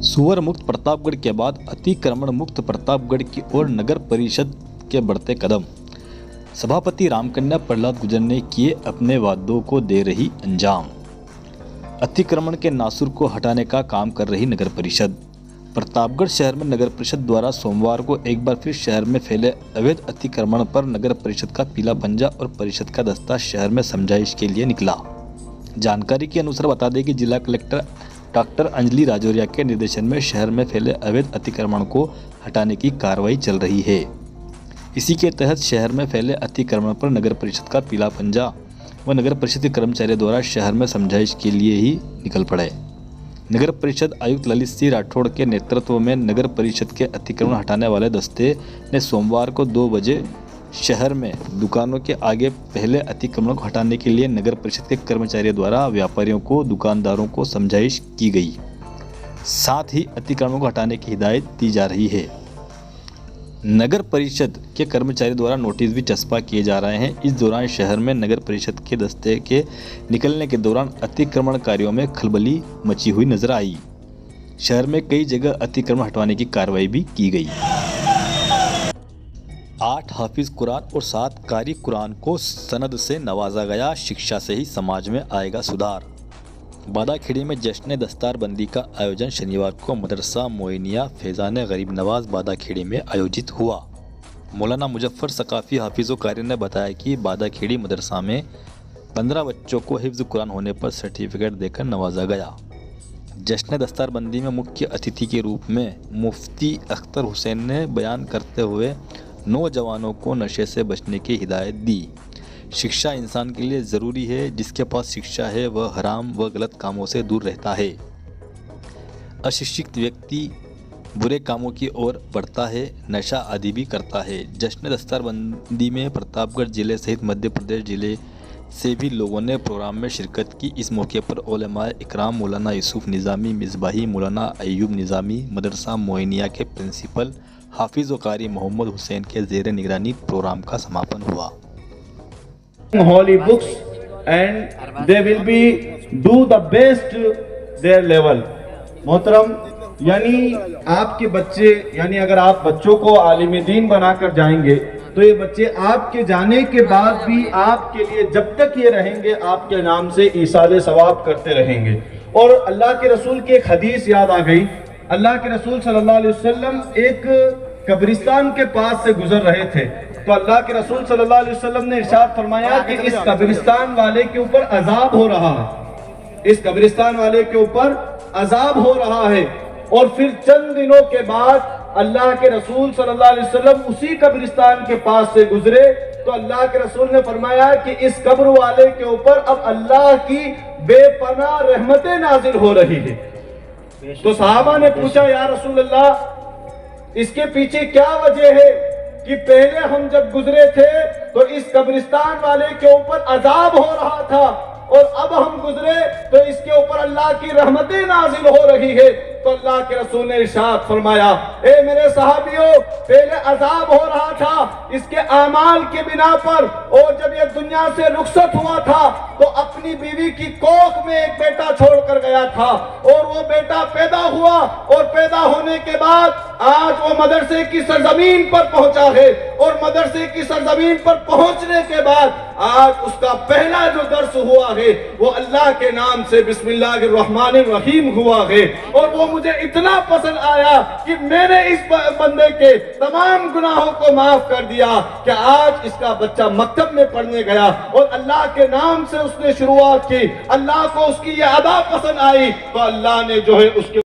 सुअर मुक्त प्रतापगढ़ के बाद अतिक्रमण मुक्त प्रतापगढ़ की ओर नगर परिषद के बढ़ते कदम। सभापति रामकन्या प्रहलाद गुर्जर ने किए अपने वादों को दे रही अंजाम। अतिक्रमण के नासुर को हटाने का काम कर रही नगर परिषद। प्रतापगढ़ शहर में नगर परिषद द्वारा सोमवार को एक बार फिर शहर में फैले अवैध अतिक्रमण पर नगर परिषद का पीला पंजा और परिषद का दस्ता शहर में समझाइश के लिए निकला। जानकारी के अनुसार बता दें कि जिला कलेक्टर डॉक्टर अंजलि राजौरिया के निर्देशन में शहर में फैले अवैध अतिक्रमण को हटाने की कार्रवाई चल रही है। इसी के तहत शहर में फैले अतिक्रमण पर नगर परिषद का पीला पंजा व नगर परिषद के कर्मचारियों द्वारा शहर में समझाइश के लिए ही निकल पड़े। नगर परिषद आयुक्त ललित सिंह राठौड़ के नेतृत्व में नगर परिषद के अतिक्रमण हटाने वाले दस्ते ने सोमवार को 2 बजे शहर में दुकानों के आगे पहले अतिक्रमण को हटाने के लिए नगर परिषद के कर्मचारियों द्वारा व्यापारियों को दुकानदारों को समझाइश की गई। साथ ही अतिक्रमण को हटाने की हिदायत दी जा रही है। नगर परिषद के कर्मचारियों द्वारा नोटिस भी चस्पा किए जा रहे हैं। इस दौरान शहर में नगर परिषद के दस्ते के निकलने के दौरान अतिक्रमणकारियों में खलबली मची हुई नजर आई। शहर में कई जगह अतिक्रमण हटवाने की कार्रवाई भी की गई। 8 हाफिज कुरान और 7 कारी कुरान को सनद से नवाजा गया। शिक्षा से ही समाज में आएगा सुधार। बादाखेड़ी में जश्न दस्तारबंदी का आयोजन शनिवार को मदरसा मोइनिया फैज़ान गरीब नवाज बादाखेड़ी में आयोजित हुआ। मौलाना मुजफ्फर सकाफ़ी हाफिज व कारी ने बताया कि बादाखेड़ी मदरसा में 15 बच्चों को हिफ्ज़ कुरान होने पर सर्टिफिकेट देकर नवाजा गया। जश्न दस्तारबंदी में मुख्य अतिथि के रूप में मुफ्ती अख्तर हुसैन ने बयान करते हुए नौजवानों को नशे से बचने की हिदायत दी। शिक्षा इंसान के लिए ज़रूरी है। जिसके पास शिक्षा है वह हराम व गलत कामों से दूर रहता है। अशिक्षित व्यक्ति बुरे कामों की ओर बढ़ता है, नशा आदि भी करता है। जश्न दस्तारबंदी में प्रतापगढ़ जिले सहित मध्य प्रदेश जिले से भी लोगों ने प्रोग्राम में शिरकत की। इस मौके पर उलमाए इकराम मौलाना यूसुफ निज़ामी मिसबाही, मौलाना अयूब निज़ामी, मदरसा मोइनिया के प्रिंसिपल हाफिज व कारी मोहम्मद हुसैन के ज़ेरे निगरानी प्रोग्राम का समापन हुआ। Holy books and they will be do the best their level. मोहतरम, यानी आपके बच्चे, यानी अगर आप बच्चों को आलिम दीन बनाकर जाएंगे तो ये बच्चे आपके जाने के बाद भी आपके लिए जब तक ये रहेंगे आपके नाम से ईसाले सवाब करते रहेंगे। और अल्लाह के रसूल की एक हदीस याद आ गई। अल्लाह के रसूल सल्लल्लाहु अलैहि वसल्लम एक कब्रिस्तान के पास से गुजर रहे थे तो अल्लाह के रसूल सल्लल्लाहु अलैहि वसल्लम ने इरशाद फरमाया कि इस कब्रिस्तान वाले के ऊपर अजाब हो रहा है, इस कब्रिस्तान वाले के ऊपर अजाब हो रहा है। और फिर चंद दिनों के बाद अल्लाह के रसूल सल्लल्लाहु अलैहि वसल्लम उसी कब्रिस्तान के पास से गुजरे तो अल्लाह के रसूल ने फरमाया कि इस कब्र वाले के ऊपर अब अल्लाह की बेपनाह रहमतें नाजिल हो रही है। तो सहाबा ने पूछा, या रसूल अल्लाह, इसके पीछे क्या वजह है कि पहले हम जब गुजरे थे तो इस कब्रिस्तान वाले के ऊपर अजाब हो रहा था और अब हम गुजरे तो इसके ऊपर अल्लाह की रहमतें नाजिल हो रही है। तो अल्लाह के रसूल ने इरशाद फरमाया, ए मेरे सहाबियों, पहले अजाब हो रहा था इसके आमाल के बिना पर, और जब ये दुनिया से रुखसत हुआ था तो अपनी बीवी की कोख में एक बेटा छोड़कर गया था और वो बेटा पैदा हुआ और पैदा होने के बाद आज वो मदरसे की सरजमीन पर पहुंचा है और मदरसे की सरजमीन पर पहुंचने के बाद आज उसका पहला जो दर्स हुआ है वो अल्लाह के नाम से बिस्मिल्लाहिर्रहमानिर्रहीम हुआ है। और वो मुझे इतना पसंद आया कि मैंने इस बंदे के तमाम गुनाहों को माफ कर दिया कि आज इसका बच्चा मकतब में पढ़ने गया और अल्लाह के नाम से उसने शुरुआत की। अल्लाह को उसकी ये अदा पसंद आई तो अल्लाह ने जो है उसके